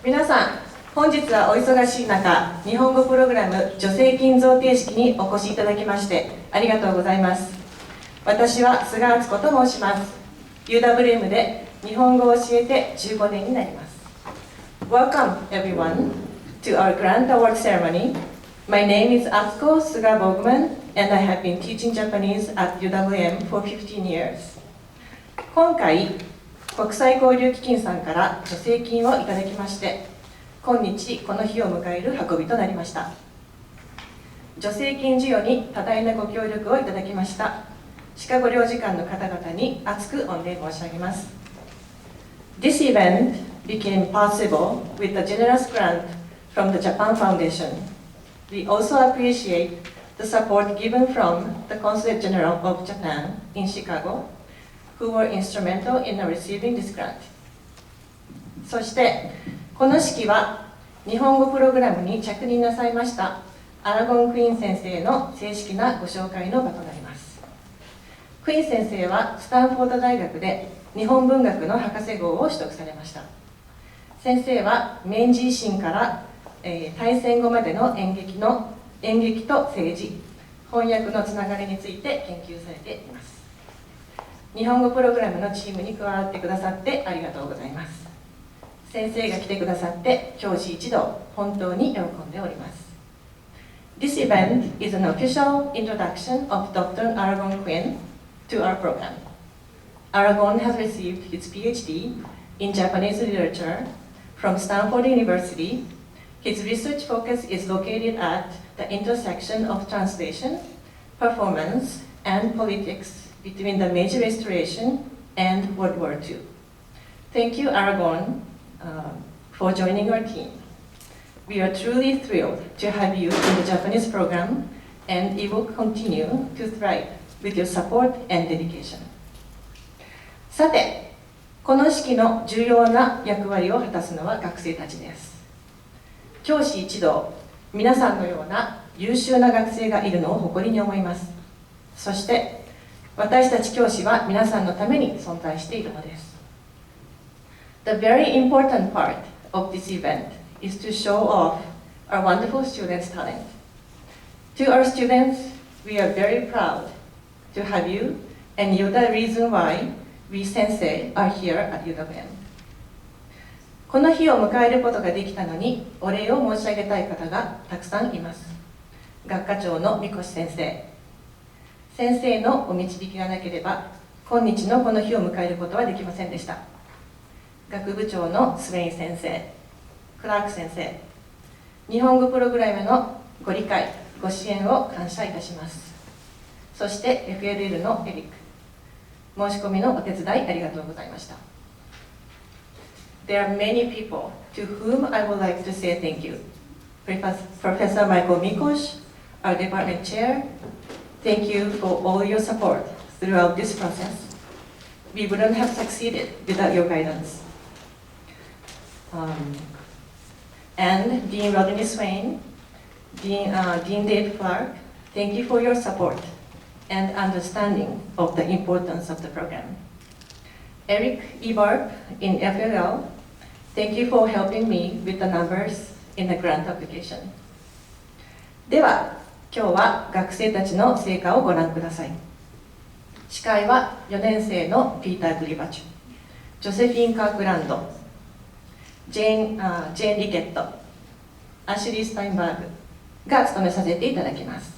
皆さん、本日はお忙しい中、日本語プログラム助成金贈呈式にお越しいただきましてありがとうございます。私は菅敦子と申します。 UWM で日本語を教えて15年になります。 Welcome everyone to our Grant Award Ceremony. My name is Atsuko Suga Bogman and I have been teaching Japanese at UWM for 15 years. 今回国際交流基金さんから助成金をいただきまして、今日この日を迎える運びとなりました。助成金授与に多大なご協力をいただきましたシカゴ領事館の方々に厚く御礼申し上げます。 This event became possible with a generous grant from the Japan Foundation. We also appreciate the support given from the Consulate General of Japan in Chicago, who were instrumental in receiving this grant. そしてこの式は日本語プログラムに着任なさいましたアラゴン・クイーン先生の正式なご紹介の場となります。クイーン先生はスタンフォード大学で日本文学の博士号を取得されました。先生は明治維新から、大戦後までの演劇と政治、翻訳のつながりについて研究されています。日本語プログラムのチームに加わってくださってありがとうございます。先生が来てくださって教師一同本当に喜んでおります。 This event is an official introduction of Dr. Aragon Quinn to our program. Aragon has received his PhD in Japanese literature from Stanford University. His research focus is located at the intersection of translation, performance, and politics between the Meiji Restoration and World War II. Thank you, Aragon, for joining our team. We are truly thrilled to have you in the Japanese program, and it will continue to thrive with your support and dedication. さて、この式の重要な役割を果たすのは学生たちです。教師一同、皆さんのような優秀な学生がいるのを誇りに思います。そして私たち教師は皆さんのために存在しているのです。The very important part of this event is to show off our wonderful students' talent. To our students, we are very proud to have you, and you're the reason why we sensei are here at UWM. この日を迎えることができたのにお礼を申し上げたい方がたくさんいます。学科長の三越先生、先生のお導きがなければ今日のこの日を迎えることはできませんでした。学部長のスウェイン先生、クラーク先生、日本語プログラムのご理解、ご支援を感謝いたします。そして FLL のエリック、申し込みのお手伝いありがとうございました。There are many people to whom I would like to say thank you. Professor Michael Mikosh, our department chair, thank you for all your support throughout this process. We wouldn't have succeeded without your guidance. And Dean Rodney Swain, Dean Dave Clark, thank you for your support and understanding of the importance of the program. Eric Ebarp in FLL, thank you for helping me with the numbers in the grant application. では、今日は学生たちの成果をご覧ください。司会は4年生のピーター・グリバチュ、ジョセフィン・カークランド、ジェーン・リケット、アシュリー・スタインバーグが務めさせていただきます。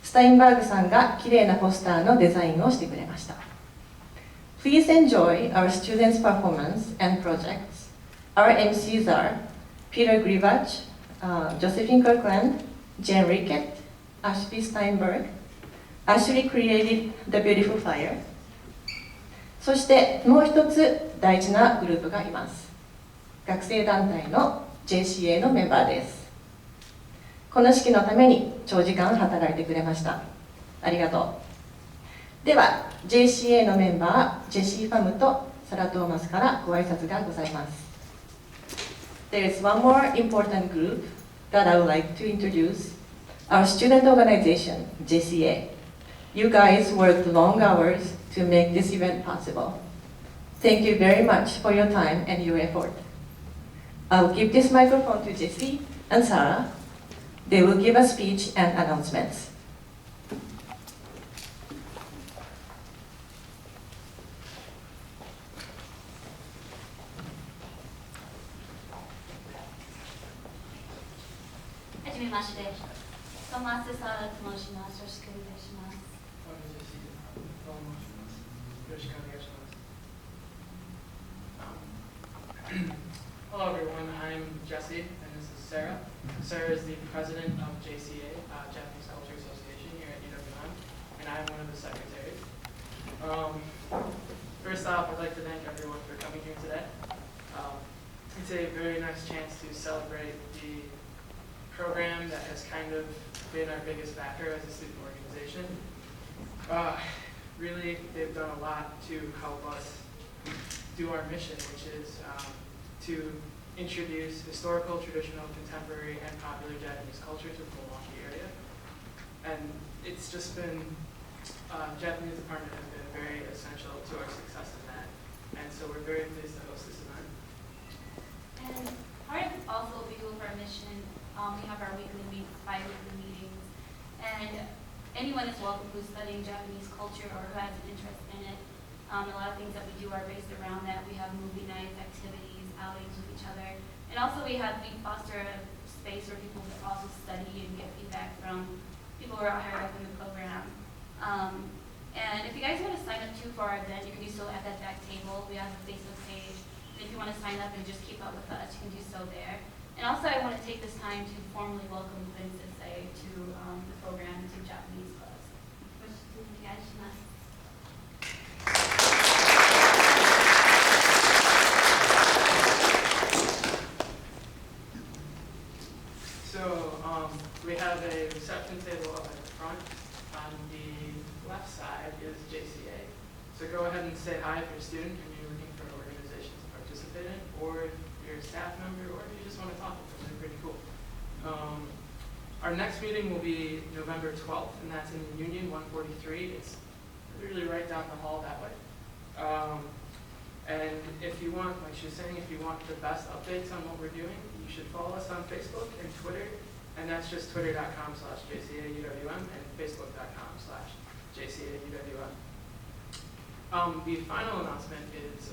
スタインバーグさんがきれいなポスターのデザインをしてくれました。Please enjoy our students' performance and projects. Our MCs are Peter Grivach, Josephine Kirkland, Jane Rickett, Ashley Steinberg. Ashley created the beautiful flyer. そしてもう一つ大事なグループがいます。学生団体の JCA のメンバーです。この式のために長時間働いてくれました。ありがとう。では JCA のメンバージェシー・ファムとサラ・トーマスからご挨拶がございます。There is one more important group that I would like to introduce, our student organization, JCA. You guys worked long hours to make this event possible. Thank you very much for your time and your effort. I'll give this microphone to Jesse and Sarah. They will give a speech and announcements. Hello everyone, I'm Jesse and this is Sarah. Sarah is the president of JCA, Japanese Culture Association here at UWM, and I'm one of the secretaries. First off, I'd like to thank everyone for coming here today. It's a very nice chance to celebrate the program that has kind of been our biggest backer as a student organization. Really, they've done a lot to help us do our mission, which is to introduce historical, traditional, contemporary, and popular Japanese culture to the Milwaukee area. And it's just been, Japanese department has been very essential to our success in that. And so we're very pleased to host this event. And part of also what we do with our mission, we have our bi-weekly meetings. And anyone is welcome who's studying Japanese culture or who has an interest in it. A lot of things that we do are based around that. We have movie nights, activities, outings with each other. And also we foster a space where people can also study and get feedback from people who are hired up in the program. And if you guys want to sign up too for our event, you can do so at that back table. We have a Facebook page. And if you want to sign up and just keep up with us, you can do so there. And also I want to take this time to formally welcome Quinn Sensei to the program and to Japanese clubs. So we have a reception table up at the front. On the left side is JCA. So go ahead and say hi if you're a student and you're looking for an organization to participate in, or if you're a staff member, or if you just want to talk with them. They're pretty cool. Our next meeting will be November 12th, and that's in Union 143. It's literally right down the hall that way. And if you want, like she was saying, if you want the best updates on what we're doing, you should follow us on Facebook and Twitter, and that's just twitter.com/JCAUWM and facebook.com/JCAUWM. The final announcement is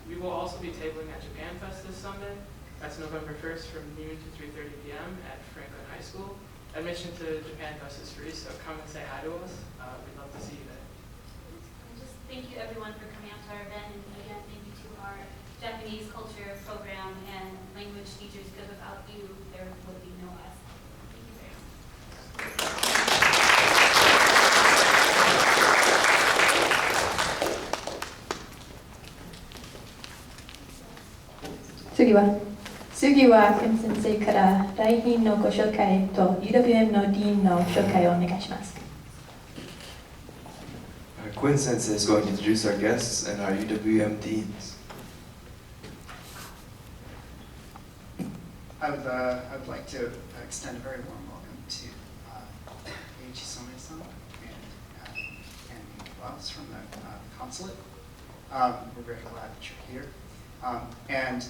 we will also be tabling at Japan Fest this Sunday. That's November 1st from noon to 3:30 p.m. at Franklin High School. Admission to Japan Fest is free, so come and say hi to us. We'd love to see you there. And just thank you everyone for coming out to our event, and again, thank you to our Japanese culture program and language teachers, because without you, there would be no us. Thank you very much. 次はクン先生から来賓のご紹介と UWM のディーンの紹介をお願いします。Quinn Sensei is going to introduce our guests and our UWM deans. I would like to extend a very warm welcome to Eiichi Some-san and Klaus from the consulate. We're very glad that you're here. And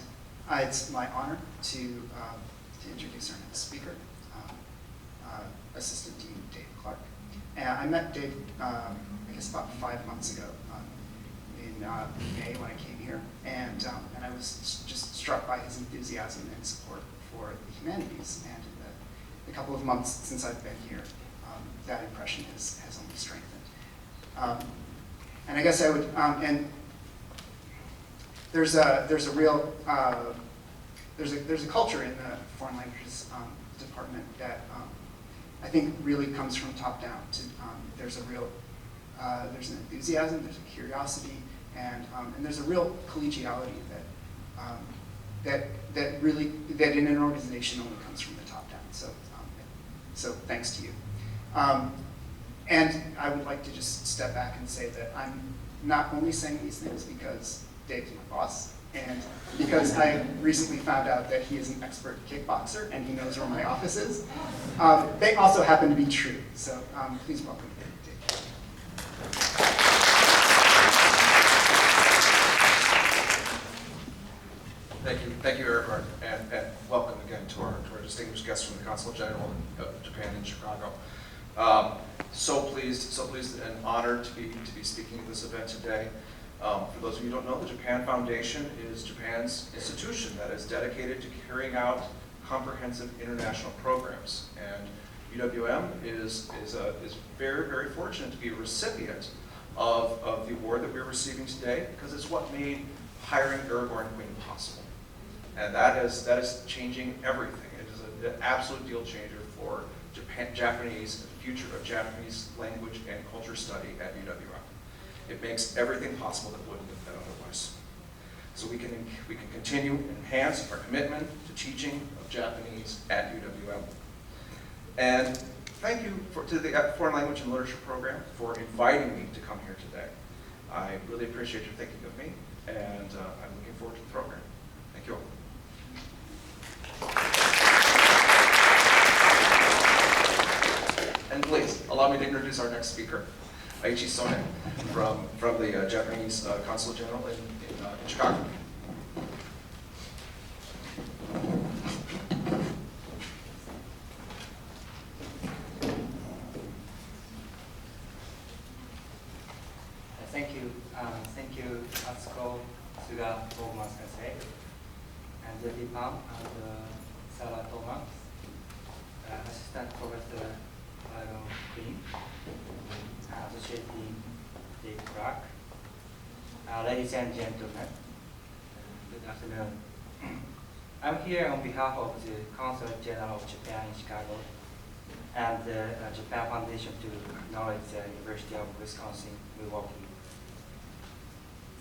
it's my honor to introduce our next speaker, Assistant Dean Dave Clark. And I met Dave, I guess about 5 months ago in May when I came here, and I was just struck by his enthusiasm and support for the humanities. And in the couple of months since I've been here, that impression has only strengthened. And I guess I would, and there's a real there's a culture in the foreign languages department that I think really comes from top down. There's a real there's an enthusiasm, there's a curiosity, and there's a real collegiality that that in an organization only comes from the top down. So thanks to you. And I would like to just step back and say that I'm not only saying these things because Dave's my boss, and because I recently found out that he is an expert kickboxer and he knows where my office is. They also happen to be true, so please welcome Dave. Thank you, everyone, and welcome again to our distinguished guests from the Consulate General of Japan in Chicago. So pleased and honored to be speaking at this event today. For those of you who don't know, the Japan Foundation is Japan's institution that is dedicated to carrying out comprehensive international programs, and UWM is very, very fortunate to be a recipient of the award that we're receiving today, because it's what made hiring Aragorn Queen possible. And that is changing everything. It is an absolute deal changer for Japanese, the future of Japanese language and culture study at UWM. It makes everything possible that wouldn't have been otherwise. So we can continue and enhance our commitment to teaching of Japanese at UWM. And thank you to the Foreign Language and Literature program for inviting me to come here today. I really appreciate your thinking of me, and I'm looking forward to the program. Thank you all. And please, allow me to introduce our next speaker, Aichi Sone, from the Japanese Consulate General in Chicago. Thank you, Atsuko, Suga, Bogman Sensei, and Debbie Pam, and Sarah Thomas, Assistant Professor Aaron Queen, Associate Dean Dave Clark. Ladies and gentlemen, good afternoon. I'm here on behalf of the Consulate General of Japan in Chicago and the Japan Foundation to acknowledge the University of Wisconsin-Milwaukee.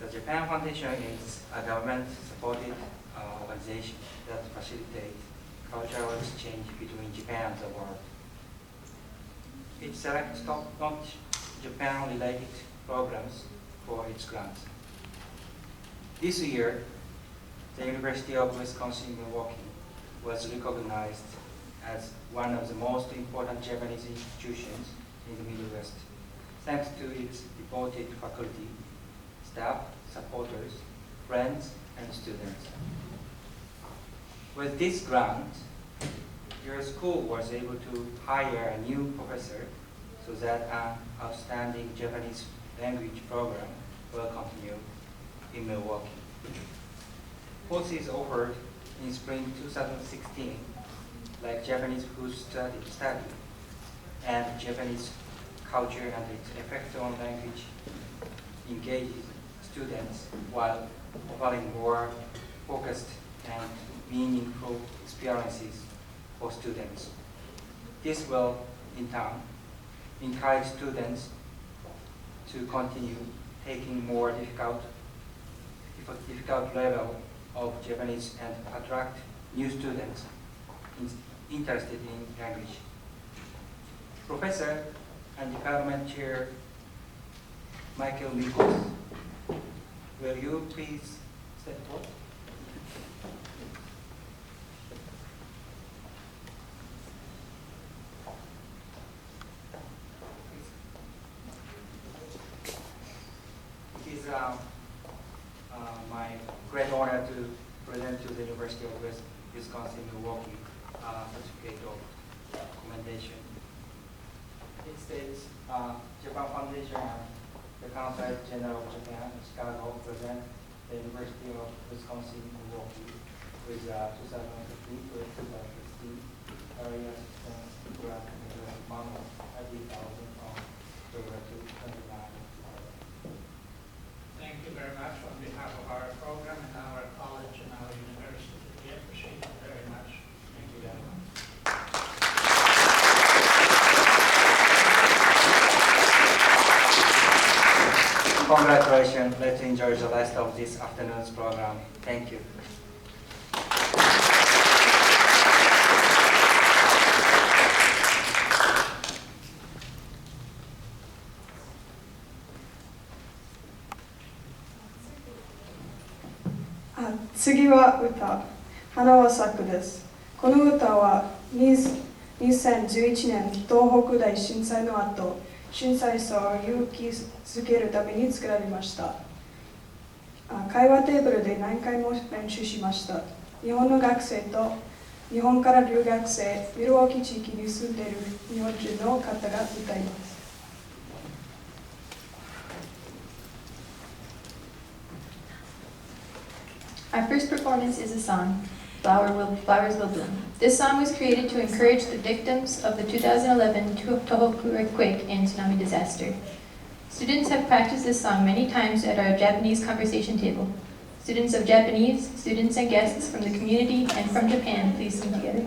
The Japan Foundation is a government-supported organization that facilitates cultural exchange between Japan and the world. It selects top-notch Japan-related programs for its grants. This year, the University of Wisconsin-Milwaukee was recognized as one of the most important Japanese institutions in the Middle West, thanks to its devoted faculty, staff, supporters, friends, and students. With this grant, your school was able to hire a new professor so that an outstanding Japanese language program will continue in Milwaukee. Courses offered in spring 2016, like Japanese food study and Japanese culture and its effect on language, engages students while offering more focused and meaningful experiences for students. This will, in turn, encourage students to continue taking more difficult level of Japanese and attract new students interested in language. Professor and Department Chair Michael Mikos, will you please step forward? It is my great honor to present to the University of Wisconsin-Milwaukee certificate of commendation. It states Japan Foundation and the Consulate General of Japan in Chicago present the University of Wisconsin-Milwaukee with 2015 to 2016 area assistance grant amount of $30,000 from October to 29. Thank you very much on behalf of our program and our college and our university. We appreciate it very much. Thank you very much. Congratulations. Let's enjoy the rest of this afternoon's program. Thank you.次は歌、花は咲くです。この歌は2011年東北大震災の後、震災者を勇気づけるために作られました。会話テーブルで何回も練習しました。日本の学生と日本から留学生、ミルウォーキー地域に住んでいる日本人の方が歌います。Our first performance is a song, Flowers Will Bloom. This song was created to encourage the victims of the 2011 Tohoku earthquake and tsunami disaster. Students have practiced this song many times at our Japanese conversation table. Students of Japanese, students and guests from the community and from Japan, please sing together.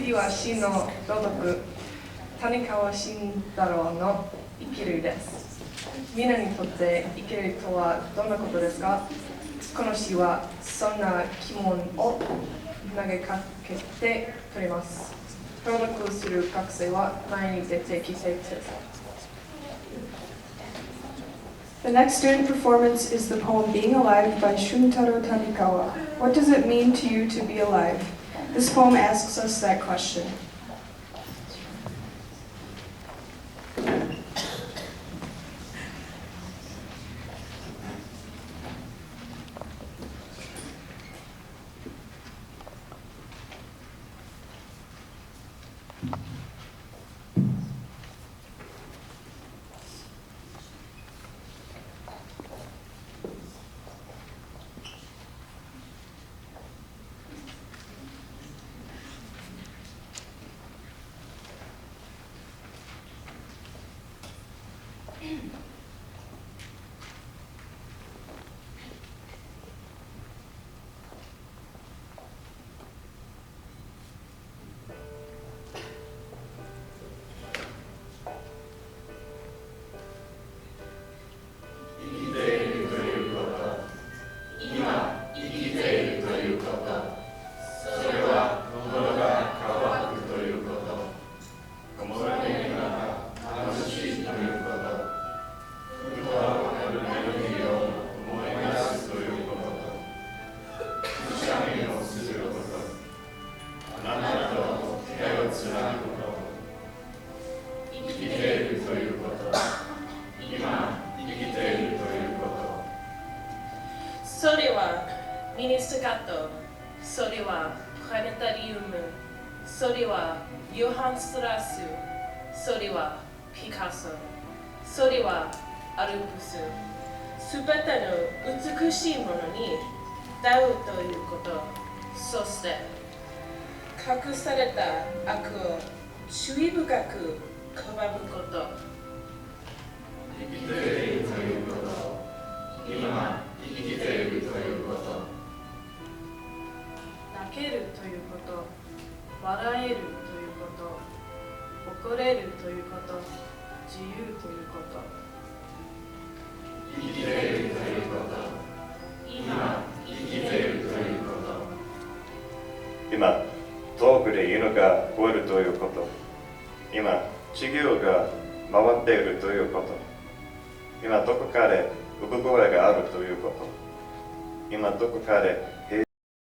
次は詩の朗読、谷川俊太郎の生きるです。みんなにとって生きるとはどんなことですか？この詩はそんな疑問を投げかけてくれます。朗読する学生は前に出てきてください。The next student performance is the poem Being Alive by Shuntaro Tanikawa. What does it mean to you to be alive? This poem asks us that question.今、遠くで犬が吠えるということ。今、地球が回っているということ。今、どこかで産声があるということ。今、どこかで